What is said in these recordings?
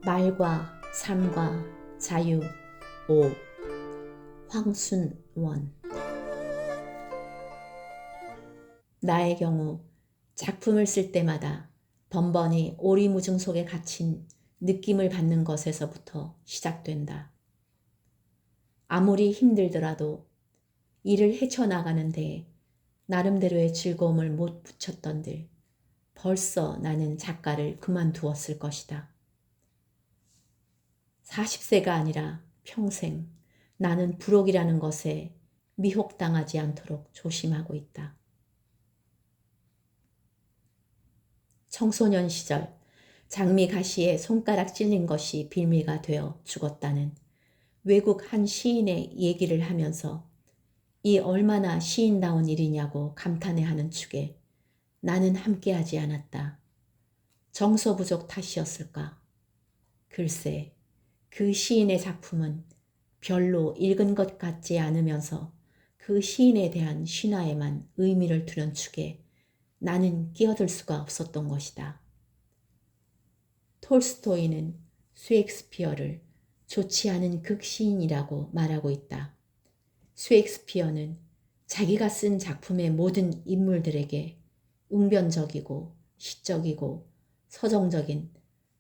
말과 삶과 자유 5. 황순원. 나의 경우 작품을 쓸 때마다 번번이 오리무중 속에 갇힌 느낌을 받는 것에서부터 시작된다. 아무리 힘들더라도 이를 헤쳐나가는데 나름대로의 즐거움을 못 붙였던들 벌써 나는 작가를 그만두었을 것이다. 40세가 아니라 평생 나는 부록이라는 것에 미혹당하지 않도록 조심하고 있다. 청소년 시절 장미 가시에 손가락 찔린 것이 빌미가 되어 죽었다는 외국 한 시인의 얘기를 하면서 이 얼마나 시인다운 일이냐고 감탄해하는 축에 나는 함께하지 않았다. 정서 부족 탓이었을까? 글쎄, 그 시인의 작품은 별로 읽은 것 같지 않으면서 그 시인에 대한 신화에만 의미를 두는 축에 나는 끼어들 수가 없었던 것이다. 톨스토이는 셰익스피어를 좋지 않은 극시인이라고 말하고 있다. 셰익스피어는 자기가 쓴 작품의 모든 인물들에게 웅변적이고 시적이고 서정적인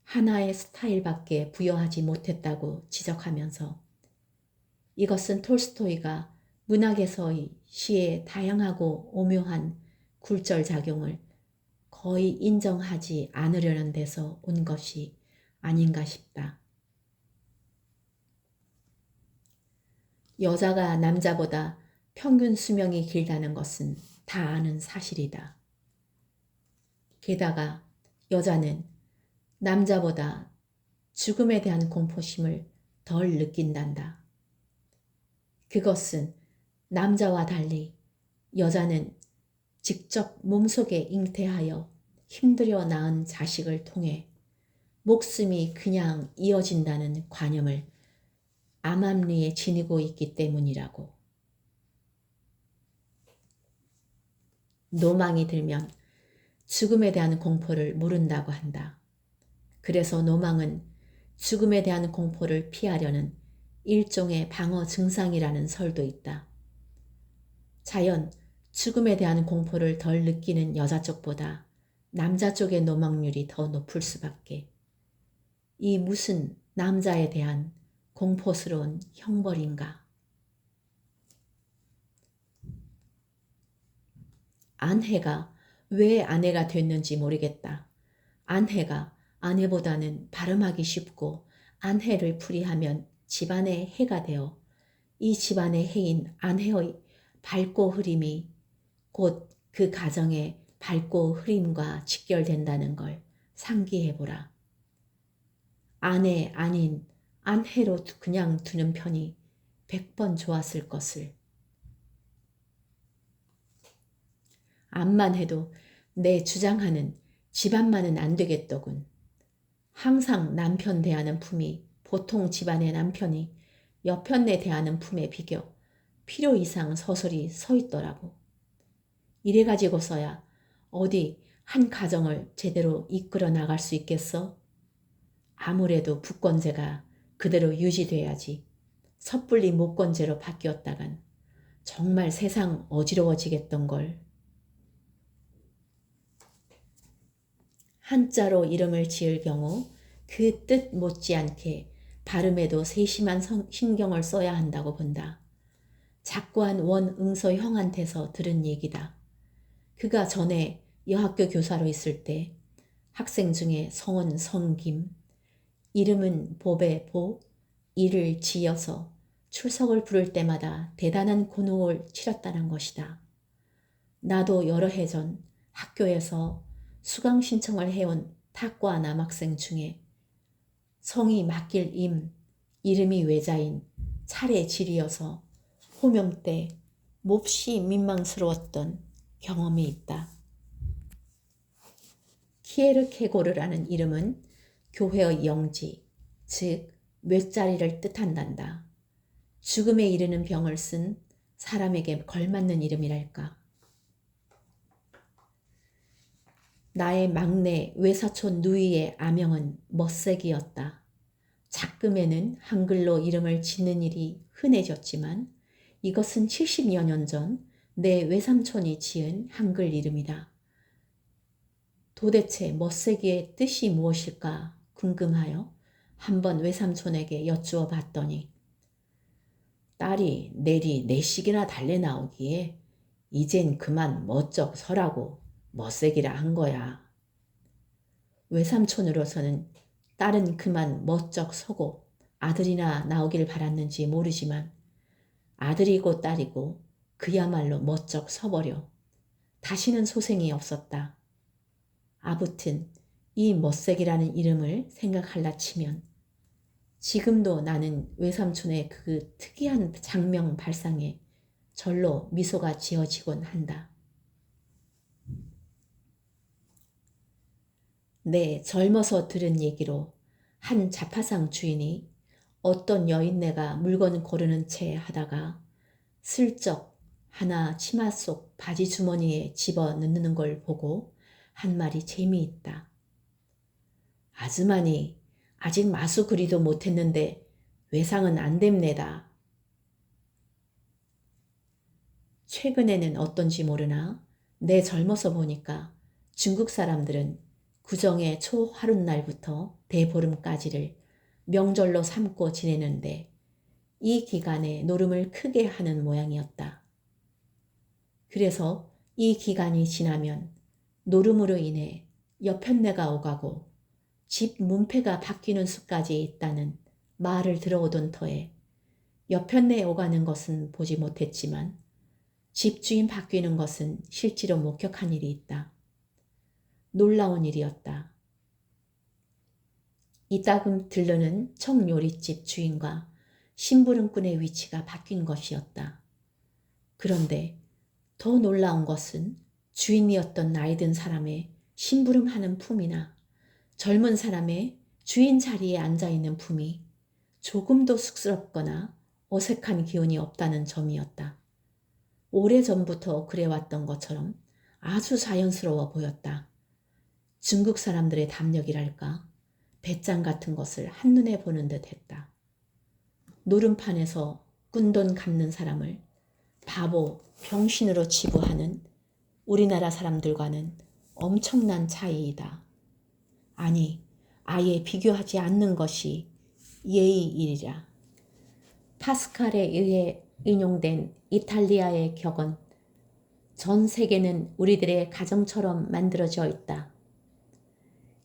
하나의 스타일밖에 부여하지 못했다고 지적하면서 이것은 톨스토이가 문학에서의 시의 다양하고 오묘한 굴절작용을 거의 인정하지 않으려는 데서 온 것이 아닌가 싶다. 여자가 남자보다 평균 수명이 길다는 것은 다 아는 사실이다. 게다가 여자는 남자보다 죽음에 대한 공포심을 덜 느낀단다. 그것은 남자와 달리 여자는 직접 몸속에 잉태하여 힘들여 낳은 자식을 통해 목숨이 그냥 이어진다는 관념을 암암리에 지니고 있기 때문이라고. 노망이 들면 죽음에 대한 공포를 모른다고 한다. 그래서 노망은 죽음에 대한 공포를 피하려는 일종의 방어 증상이라는 설도 있다. 자연 죽음에 대한 공포를 덜 느끼는 여자 쪽보다 남자 쪽의 노망률이 더 높을 수밖에. 이 무슨 남자에 대한 공포스러운 형벌인가. 안해가 왜 아내가 됐는지 모르겠다. 안해가 아내보다는 발음하기 쉽고 안해를 풀이하면 집안의 해가 되어 이 집안의 해인 안해의 밝고 흐림이 곧 그 가정의 밝고 흐림과 직결된다는 걸 상기해보라. 아내 아닌 안해로 그냥 두는 편이 100번 좋았을 것을. 암만 해도 내 주장하는 집안만은 안 되겠더군. 항상 남편 대하는 품이 보통 집안의 남편이 여편네 대하는 품에 비교 필요 이상 서술이 서 있더라고. 이래가지고서야 어디 한 가정을 제대로 이끌어 나갈 수 있겠어? 아무래도 부권제가 그대로 유지돼야지 섣불리 목권제로 바뀌었다간 정말 세상 어지러워지겠던걸. 한자로 이름을 지을 경우 그 뜻 못지않게 발음에도 세심한 신경을 써야 한다고 본다. 작고한 원응서 형한테서 들은 얘기다. 그가 전에 여학교 교사로 있을 때 학생 중에 성은 성김, 이름은 보배 보, 이를 지어서 출석을 부를 때마다 대단한 곤혹을 치렀다는 것이다. 나도 여러 해 전 학교에서 수강 신청을 해온 탁과 남학생 중에 성이 맡길 임, 이름이 외자인 차례 질이어서 호명 때 몹시 민망스러웠던 경험이 있다. 키에르케고르라는 이름은 교회의 영지, 즉 묘자리를 뜻한단다. 죽음에 이르는 병을 쓴 사람에게 걸맞는 이름이랄까. 나의 막내 외사촌 누이의 아명은 멋세기였다. 작금에는 한글로 이름을 짓는 일이 흔해졌지만 이것은 70여 년 전 내 외삼촌이 지은 한글 이름이다. 도대체 멋세기의 뜻이 무엇일까 궁금하여 한번 외삼촌에게 여쭈어 봤더니 딸이 내리 내식이나 달래 나오기에 이젠 그만 멋쩍 서라고 멋세기라 한 거야. 외삼촌으로서는 딸은 그만 멋쩍 서고 아들이나 나오길 바랐는지 모르지만 아들이고 딸이고 그야말로 멋쩍 서버려 다시는 소생이 없었다. 아무튼 이 멋세기라는 이름을 생각할라 치면 지금도 나는 외삼촌의 그 특이한 장명 발상에 절로 미소가 지어지곤 한다. 내 젊어서 들은 얘기로 한 자파상 주인이 어떤 여인네가 물건 고르는 채 하다가 슬쩍 하나 치마 속 바지 주머니에 집어넣는 걸 보고 한 말이 재미있다. 아즈마니 아직 마수 그리도 못했는데 외상은 안 됩니다. 최근에는 어떤지 모르나 내 젊어서 보니까 중국 사람들은 구정의 초하룻날부터 대보름까지를 명절로 삼고 지내는데 이 기간에 노름을 크게 하는 모양이었다. 그래서 이 기간이 지나면 노름으로 인해 여편네가 오가고 집 문패가 바뀌는 수까지 있다는 말을 들어오던 터에 여편네 오가는 것은 보지 못했지만 집주인 바뀌는 것은 실제로 목격한 일이 있다. 놀라운 일이었다. 이따금 들르는 청요리집 주인과 심부름꾼의 위치가 바뀐 것이었다. 그런데 더 놀라운 것은 주인이었던 나이든 사람의 심부름하는 품이나 젊은 사람의 주인 자리에 앉아있는 품이 조금도 쑥스럽거나 어색한 기운이 없다는 점이었다. 오래전부터 그래왔던 것처럼 아주 자연스러워 보였다. 중국 사람들의 담력이랄까 배짱 같은 것을 한눈에 보는 듯 했다. 노름판에서 꾼돈 갚는 사람을 바보, 병신으로 치부하는 우리나라 사람들과는 엄청난 차이이다. 아니, 아예 비교하지 않는 것이 예의이리라. 파스칼에 의해 인용된 이탈리아의 격언, 전 세계는 우리들의 가정처럼 만들어져 있다.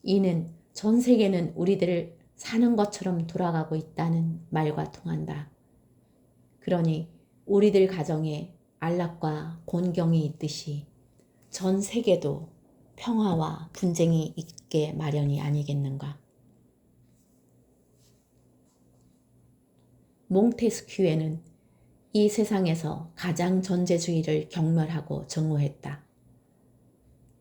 이는 전 세계는 우리들을 사는 것처럼 돌아가고 있다는 말과 통한다. 그러니 우리들 가정에 안락과 곤경이 있듯이 전 세계도 평화와 분쟁이 있게 마련이 아니겠는가. 몽테스큐에는 이 세상에서 가장 전제주의를 경멸하고 정오했다.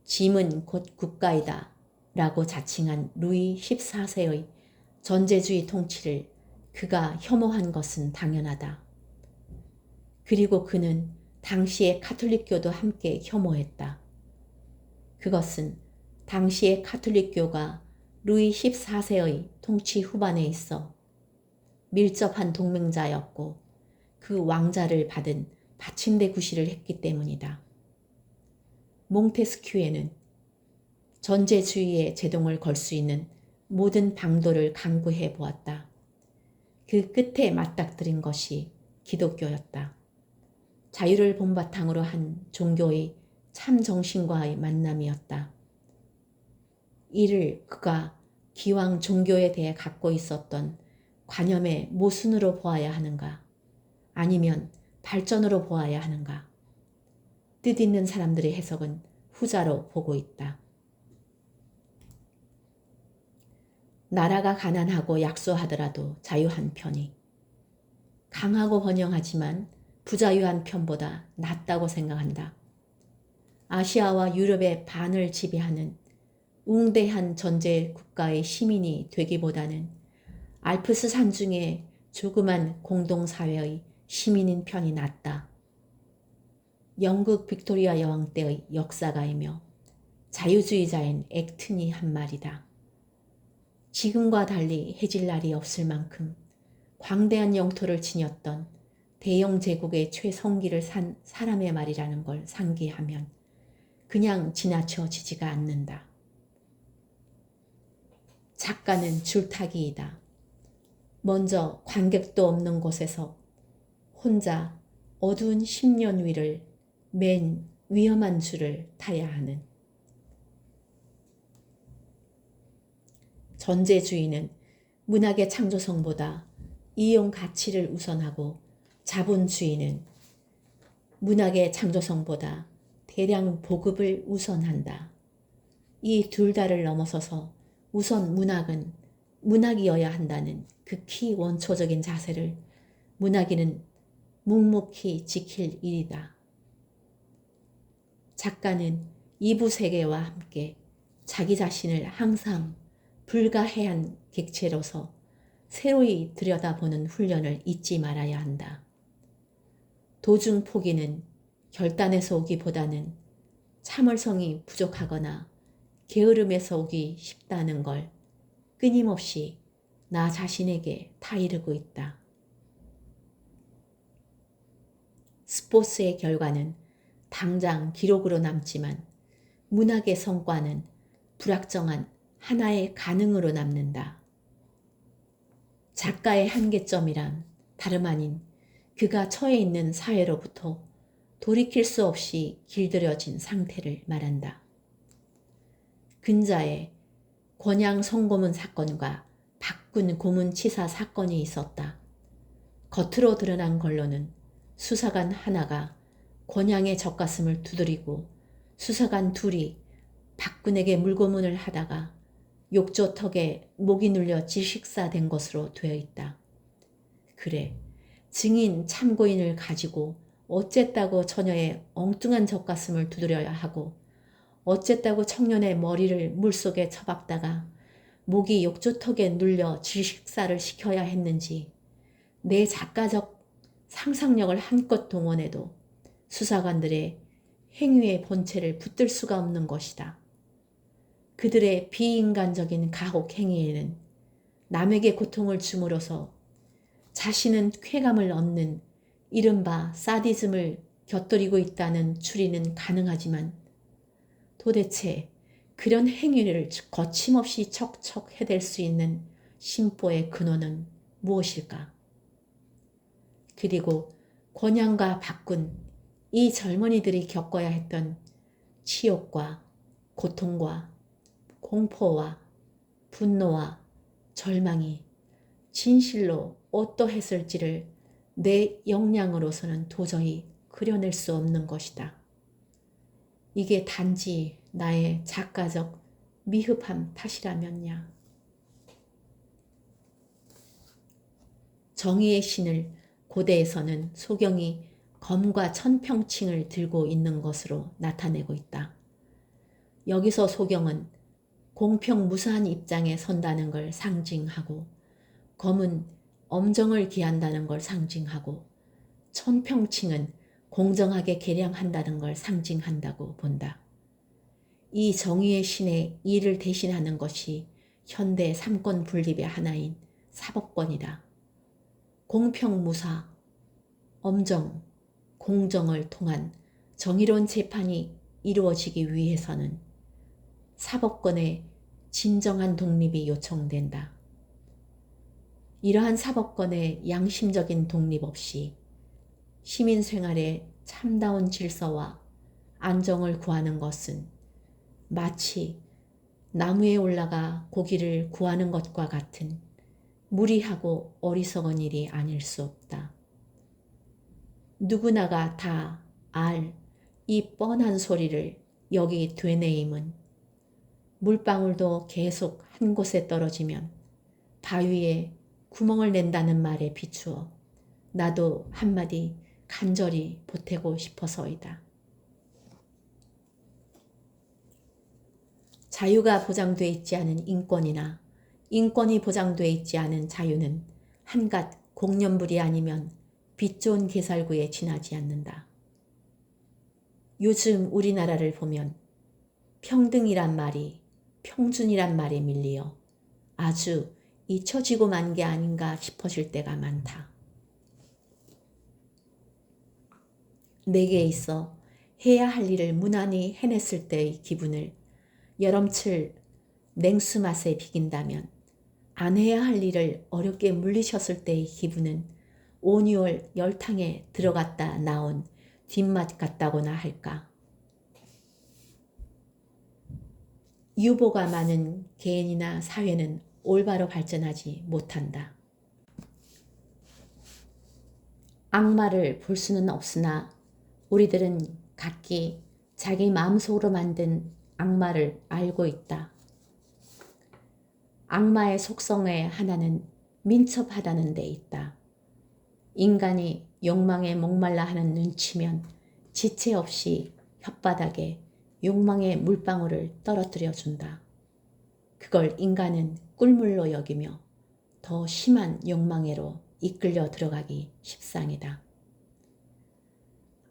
짐은 곧 국가이다 라고 자칭한 루이 14세의 전제주의 통치를 그가 혐오한 것은 당연하다. 그리고 그는 당시의 카톨릭교도 함께 혐오했다. 그것은 당시의 카톨릭교가 루이 14세의 통치 후반에 있어 밀접한 동맹자였고 그 왕자를 받은 받침대 구실을 했기 때문이다. 몽테스큐에는 전제주의에 제동을 걸 수 있는 모든 방도를 강구해 보았다. 그 끝에 맞닥뜨린 것이 기독교였다. 자유를 본바탕으로 한 종교의 참 정신과의 만남이었다. 이를 그가 기왕 종교에 대해 갖고 있었던 관념의 모순으로 보아야 하는가, 아니면 발전으로 보아야 하는가. 뜻있는 사람들의 해석은 후자로 보고 있다. 나라가 가난하고 약소하더라도 자유한 편이, 강하고 번영하지만 부자유한 편보다 낫다고 생각한다. 아시아와 유럽의 반을 지배하는 웅대한 전제 국가의 시민이 되기보다는 알프스 산중의 조그만 공동사회의 시민인 편이 낫다. 영국 빅토리아 여왕 때의 역사가이며 자유주의자인 액튼이 한 말이다. 지금과 달리 해질 날이 없을 만큼 광대한 영토를 지녔던 대영 제국의 최성기를 산 사람의 말이라는 걸 상기하면 그냥 지나쳐지지가 않는다. 작가는 줄타기이다. 먼저 관객도 없는 곳에서 혼자 어두운 10년 위를 맨 위험한 줄을 타야 하는. 전제주의는 문학의 창조성보다 이용 가치를 우선하고, 자본주의는 문학의 창조성보다 대량 보급을 우선한다. 이 둘 다를 넘어서서 우선 문학은 문학이어야 한다는 극히 원초적인 자세를 문학인은 묵묵히 지킬 일이다. 작가는 이부 세계와 함께 자기 자신을 항상 불가해한 객체로서 새로이 들여다보는 훈련을 잊지 말아야 한다. 도중 포기는 결단에서 오기보다는 참을성이 부족하거나 게으름에서 오기 쉽다는 걸 끊임없이 나 자신에게 타이르고 있다. 스포츠의 결과는 당장 기록으로 남지만 문학의 성과는 불확정한 하나의 가능으로 남는다. 작가의 한계점이란 다름 아닌 그가 처해 있는 사회로부터 돌이킬 수 없이 길들여진 상태를 말한다. 근자에 권양 성고문 사건과 박군 고문 치사 사건이 있었다. 겉으로 드러난 걸로는 수사관 하나가 권양의 젖가슴을 두드리고 수사관 둘이 박군에게 물고문을 하다가 욕조턱에 목이 눌려 질식사된 것으로 되어 있다. 그래, 증인 참고인을 가지고 어쨌다고 처녀의 엉뚱한 젖가슴을 두드려야 하고 어쨌다고 청년의 머리를 물속에 처박다가 목이 욕조턱에 눌려 질식사를 시켜야 했는지 내 작가적 상상력을 한껏 동원해도 수사관들의 행위의 본체를 붙들 수가 없는 것이다. 그들의 비인간적인 가혹 행위에는 남에게 고통을 줌으로써 자신은 쾌감을 얻는 이른바 사디즘을 곁들이고 있다는 추리는 가능하지만 도대체 그런 행위를 거침없이 척척 해댈 수 있는 심보의 근원은 무엇일까? 그리고 권양과 박군, 이 젊은이들이 겪어야 했던 치욕과 고통과 공포와 분노와 절망이 진실로 어떠했을지를 내 역량으로서는 도저히 그려낼 수 없는 것이다. 이게 단지 나의 작가적 미흡함 탓이라면야. 정의의 신을 고대에서는 소경이 검과 천평칭을 들고 있는 것으로 나타내고 있다. 여기서 소경은 공평무사한 입장에 선다는 걸 상징하고, 검은 엄정을 기한다는 걸 상징하고, 천평칭은 공정하게 계량한다는 걸 상징한다고 본다. 이 정의의 신의 일을 대신하는 것이 현대 삼권 분립의 하나인 사법권이다. 공평무사, 엄정, 공정을 통한 정의로운 재판이 이루어지기 위해서는 사법권의 진정한 독립이 요청된다. 이러한 사법권의 양심적인 독립 없이 시민 생활의 참다운 질서와 안정을 구하는 것은 마치 나무에 올라가 고기를 구하는 것과 같은 무리하고 어리석은 일이 아닐 수 없다. 누구나가 다 알 이 뻔한 소리를 여기 되뇌임은 물방울도 계속 한 곳에 떨어지면 바위에 구멍을 낸다는 말에 비추어 나도 한마디 간절히 보태고 싶어서이다. 자유가 보장돼 있지 않은 인권이나 인권이 보장돼 있지 않은 자유는 한갓 공연불이 아니면 빛 좋은 개살구에 지나지 않는다. 요즘 우리나라를 보면 평등이란 말이 평준이란 말에 밀리어 아주 잊혀지고 만 게 아닌가 싶어질 때가 많다. 내게 있어 해야 할 일을 무난히 해냈을 때의 기분을 여름철 냉수 맛에 비긴다면 안 해야 할 일을 어렵게 물리셨을 때의 기분은 5, 6월 열탕에 들어갔다 나온 뒷맛 같다고나 할까. 유보가 많은 개인이나 사회는 올바로 발전하지 못한다. 악마를 볼 수는 없으나 우리들은 각기 자기 마음속으로 만든 악마를 알고 있다. 악마의 속성의 하나는 민첩하다는 데 있다. 인간이 욕망에 목말라 하는 눈치면 지체 없이 혓바닥에 욕망의 물방울을 떨어뜨려 준다. 그걸 인간은 꿀물로 여기며 더 심한 욕망에로 이끌려 들어가기 십상이다.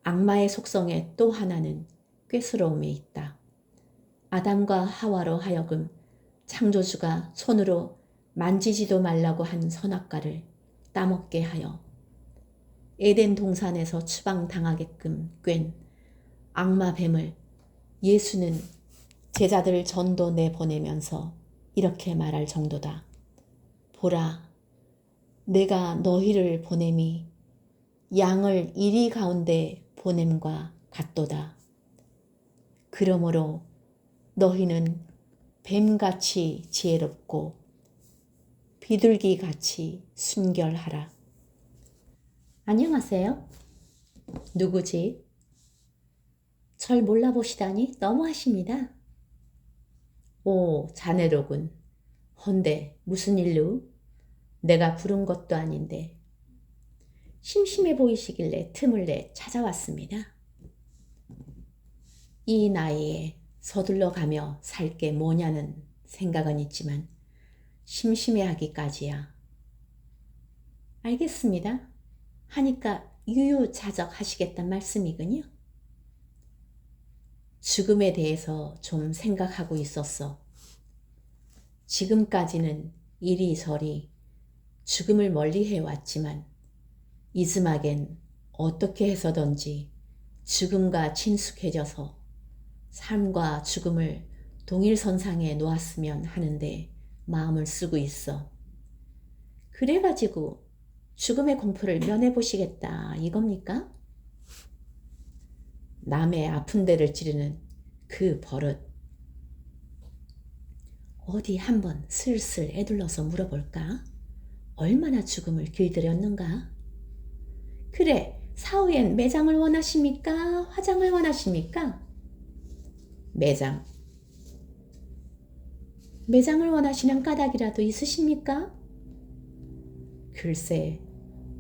악마의 속성의 또 하나는 꾀스러움에 있다. 아담과 하와로 하여금 창조주가 손으로 만지지도 말라고 한 선악과를 따먹게 하여 에덴 동산에서 추방당하게끔 꽹 악마 뱀을 예수는 제자들 전도 내보내면서 이렇게 말할 정도다. 보라, 내가 너희를 보냄이 양을 이리 가운데 보냄과 같도다. 그러므로 너희는 뱀같이 지혜롭고 비둘기같이 순결하라. 안녕하세요. 누구지? 절 몰라보시다니 너무하십니다. 오, 자네로군. 헌데 무슨 일로? 내가 부른 것도 아닌데. 심심해 보이시길래 틈을 내 찾아왔습니다. 이 나이에 서둘러 가며 살 게 뭐냐는 생각은 있지만 심심해하기까지야. 알겠습니다. 하니까 유유자적 하시겠단 말씀이군요. 죽음에 대해서 좀 생각하고 있었어. 지금까지는 이리저리 죽음을 멀리 해왔지만 이즈막엔 어떻게 해서든지 죽음과 친숙해져서 삶과 죽음을 동일선상에 놓았으면 하는데 마음을 쓰고 있어. 그래가지고 죽음의 공포를 면해보시겠다 이겁니까? 남의 아픈 데를 찌르는 그 버릇. 어디 한번 슬슬 애둘러서 물어볼까? 얼마나 죽음을 길들였는가? 그래, 사후엔 매장을 원하십니까? 화장을 원하십니까? 매장. 매장을 원하시는 까닭이라도 있으십니까? 글쎄,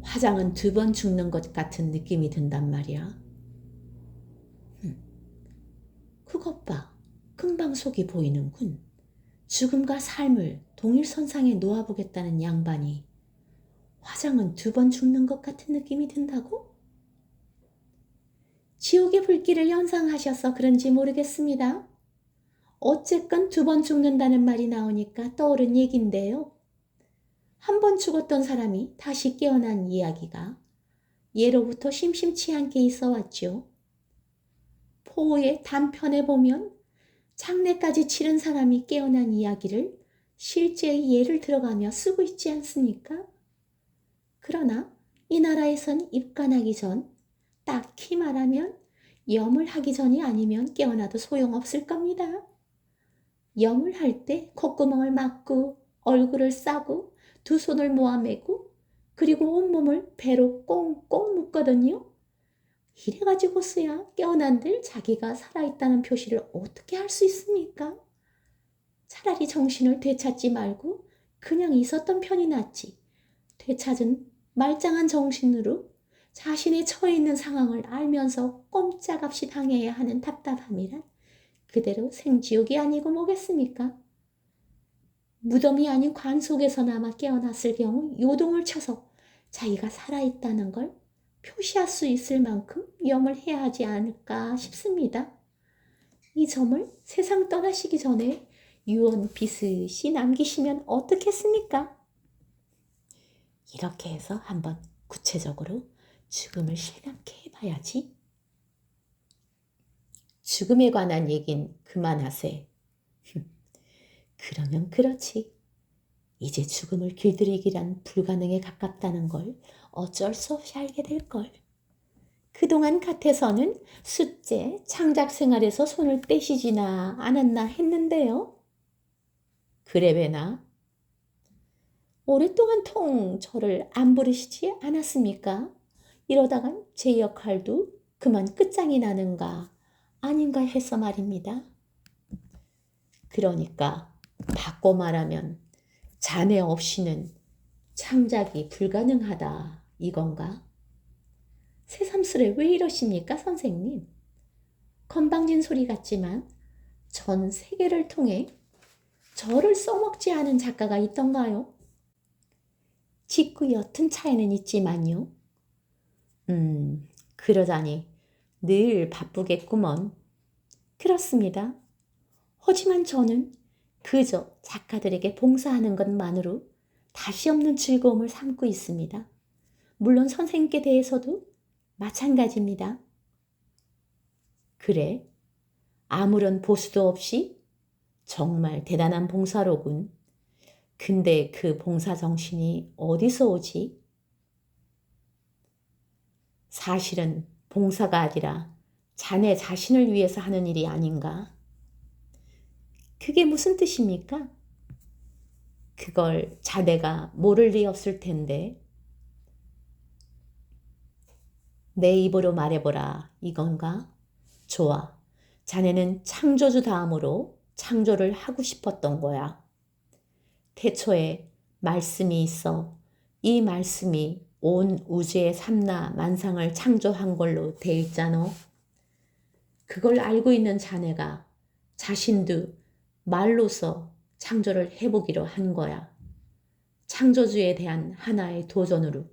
화장은 2번 죽는 것 같은 느낌이 든단 말이야. 그것 봐, 금방 속이 보이는군. 죽음과 삶을 동일선상에 놓아보겠다는 양반이 화장은 2번 죽는 것 같은 느낌이 든다고? 지옥의 불길을 연상하셔서 그런지 모르겠습니다. 어쨌건 2번 죽는다는 말이 나오니까 떠오른 얘긴데요. 한 번 죽었던 사람이 다시 깨어난 이야기가 예로부터 심심치 않게 있어 왔죠. 포의 단편에 보면 장례까지 치른 사람이 깨어난 이야기를 실제의 예를 들어가며 쓰고 있지 않습니까? 그러나 이 나라에선 입관하기 전 딱히 말하면 염을 하기 전이 아니면 깨어나도 소용없을 겁니다. 염을 할 때 콧구멍을 막고 얼굴을 싸고 2 손을 모아매고 그리고 온몸을 배로 꽁꽁 묶거든요. 이래가지고서야 깨어난들 자기가 살아있다는 표시를 어떻게 할 수 있습니까? 차라리 정신을 되찾지 말고 그냥 있었던 편이 낫지. 되찾은 말짱한 정신으로 자신의 처해 있는 상황을 알면서 꼼짝없이 당해야 하는 답답함이란 그대로 생지옥이 아니고 뭐겠습니까? 무덤이 아닌 관 속에서나마 깨어났을 경우 요동을 쳐서 자기가 살아있다는 걸 표시할 수 있을 만큼 염을 해야 하지 않을까 싶습니다. 이 점을 세상 떠나시기 전에 유언 비슷이 남기시면 어떻겠습니까? 이렇게 해서 한번 구체적으로 죽음을 실감케 해봐야지. 죽음에 관한 얘긴 그만하세. 그러면 그렇지. 이제 죽음을 길들이기란 불가능에 가깝다는 걸 어쩔 수 없이 알게 될걸. 그동안 갓에서는 숫제, 창작 생활에서 손을 떼시지나 않았나 했는데요. 그래배나 오랫동안 통 저를 안 부르시지 않았습니까? 이러다간 제 역할도 그만 끝장이 나는가 아닌가 해서 말입니다. 그러니까 바꿔 말하면 자네 없이는 창작이 불가능하다 이건가? 새삼스레 왜 이러십니까, 선생님? 건방진 소리 같지만 전 세계를 통해 저를 써먹지 않은 작가가 있던가요? 짓고 옅은 차이는 있지만요. 그러자니 늘 바쁘겠구먼. 그렇습니다. 하지만 저는 그저 작가들에게 봉사하는 것만으로 다시 없는 즐거움을 삼고 있습니다. 물론 선생님께 대해서도 마찬가지입니다. 그래? 아무런 보수도 없이? 정말 대단한 봉사로군. 근데 그 봉사 정신이 어디서 오지? 사실은 봉사가 아니라 자네 자신을 위해서 하는 일이 아닌가? 그게 무슨 뜻입니까? 그걸 자네가 모를 리 없을 텐데. 내 입으로 말해보라 이건가? 좋아. 자네는 창조주 다음으로 창조를 하고 싶었던 거야. 태초에 말씀이 있어 이 말씀이 온 우주의 삼라 만상을 창조한 걸로 돼 있잖아. 그걸 알고 있는 자네가 자신도 말로서 창조를 해보기로 한 거야. 창조주에 대한 하나의 도전으로.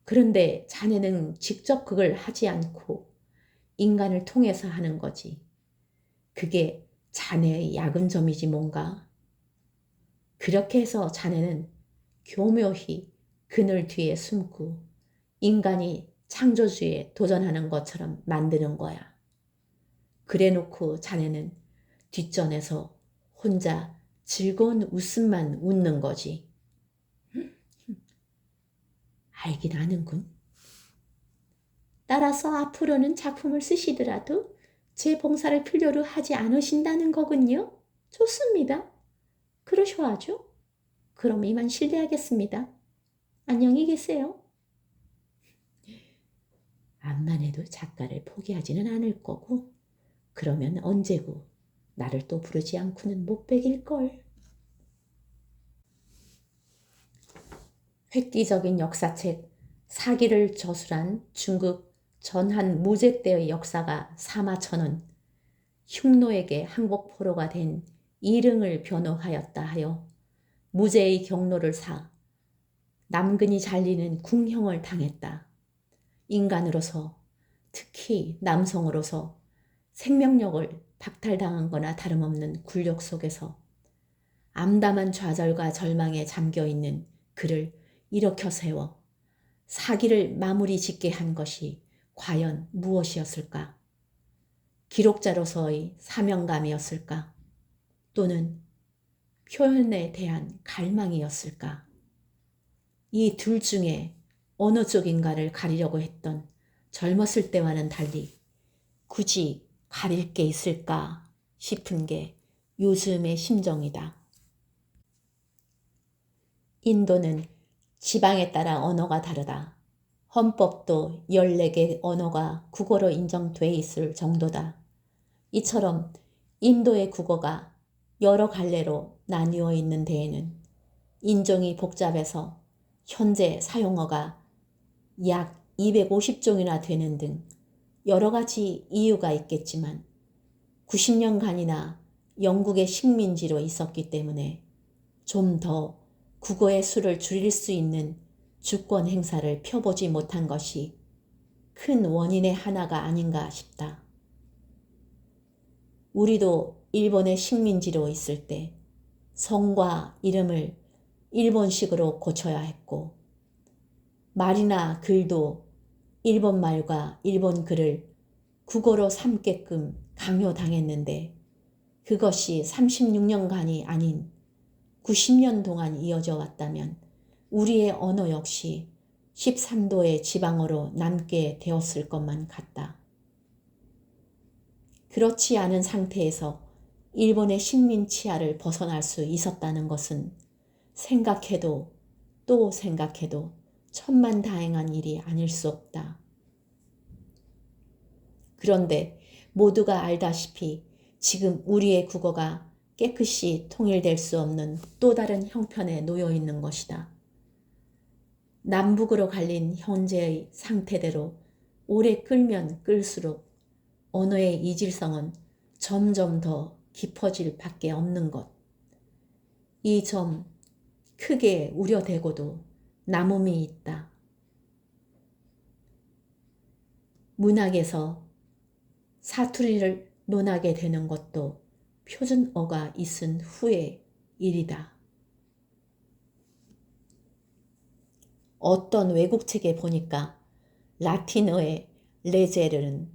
그런데 자네는 직접 그걸 하지 않고 인간을 통해서 하는 거지. 그게 자네의 야근점이지 뭔가. 그렇게 해서 자네는 교묘히 그늘 뒤에 숨고 인간이 창조주에 도전하는 것처럼 만드는 거야. 그래 놓고 자네는 뒷전에서 혼자 즐거운 웃음만 웃는 거지. 알긴 아는군. 따라서 앞으로는 작품을 쓰시더라도 제 봉사를 필요로 하지 않으신다는 거군요. 좋습니다. 그러셔야죠. 그럼 이만 실례하겠습니다. 안녕히 계세요. 암만 해도 작가를 포기하지는 않을 거고 그러면 언제고 나를 또 부르지 않고는 못 베길걸. 획기적인 역사책 사기를 저술한 중국 전한 무제 때의 역사가 사마천은 흉노에게 항복포로가 된 이릉을 변호하였다 하여 무제의 경로를 사 남근이 잘리는 궁형을 당했다. 인간으로서 특히 남성으로서 생명력을 박탈당한 거나 다름없는 굴욕 속에서 암담한 좌절과 절망에 잠겨있는 그를 일으켜 세워 사기를 마무리 짓게 한 것이 과연 무엇이었을까? 기록자로서의 사명감이었을까? 또는 표현에 대한 갈망이었을까? 이 둘 중에 어느 쪽인가를 가리려고 했던 젊었을 때와는 달리 굳이 가릴 게 있을까 싶은 게 요즘의 심정이다. 인도는 지방에 따라 언어가 다르다. 헌법도 14개 언어가 국어로 인정돼 있을 정도다. 이처럼 인도의 국어가 여러 갈래로 나뉘어 있는 데에는 인종이 복잡해서 현재 사용어가 약 250종이나 되는 등 여러 가지 이유가 있겠지만 90년간이나 영국의 식민지로 있었기 때문에 좀 더 국어의 수를 줄일 수 있는 주권 행사를 펴보지 못한 것이 큰 원인의 하나가 아닌가 싶다. 우리도 일본의 식민지로 있을 때 성과 이름을 일본식으로 고쳐야 했고 말이나 글도 일본 말과 일본 글을 국어로 삼게끔 강요당했는데 그것이 36년간이 아닌 90년 동안 이어져 왔다면 우리의 언어 역시 13도의 지방어로 남게 되었을 것만 같다. 그렇지 않은 상태에서 일본의 식민 치하를 벗어날 수 있었다는 것은 생각해도 또 생각해도 천만다행한 일이 아닐 수 없다. 그런데 모두가 알다시피 지금 우리의 국어가 깨끗이 통일될 수 없는 또 다른 형편에 놓여 있는 것이다. 남북으로 갈린 현재의 상태대로 오래 끌면 끌수록 언어의 이질성은 점점 더 깊어질 밖에 없는 것. 이 점 크게 우려되고도 남음이 있다. 문학에서 사투리를 논하게 되는 것도 표준어가 있은 후의 일이다. 어떤 외국책에 보니까 라틴어의 레제르는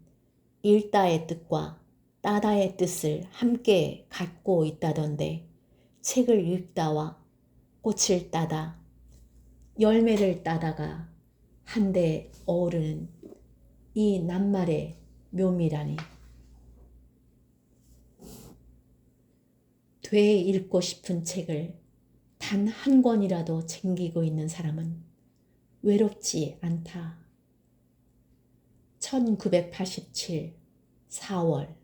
읽다의 뜻과 따다의 뜻을 함께 갖고 있다던데 책을 읽다와 꽃을 따다, 열매를 따다가 한데 어우르는 이 낱말의 묘미라니. 되읽고 싶은 책을 단 한 권이라도 챙기고 있는 사람은 외롭지 않다. 1987 4월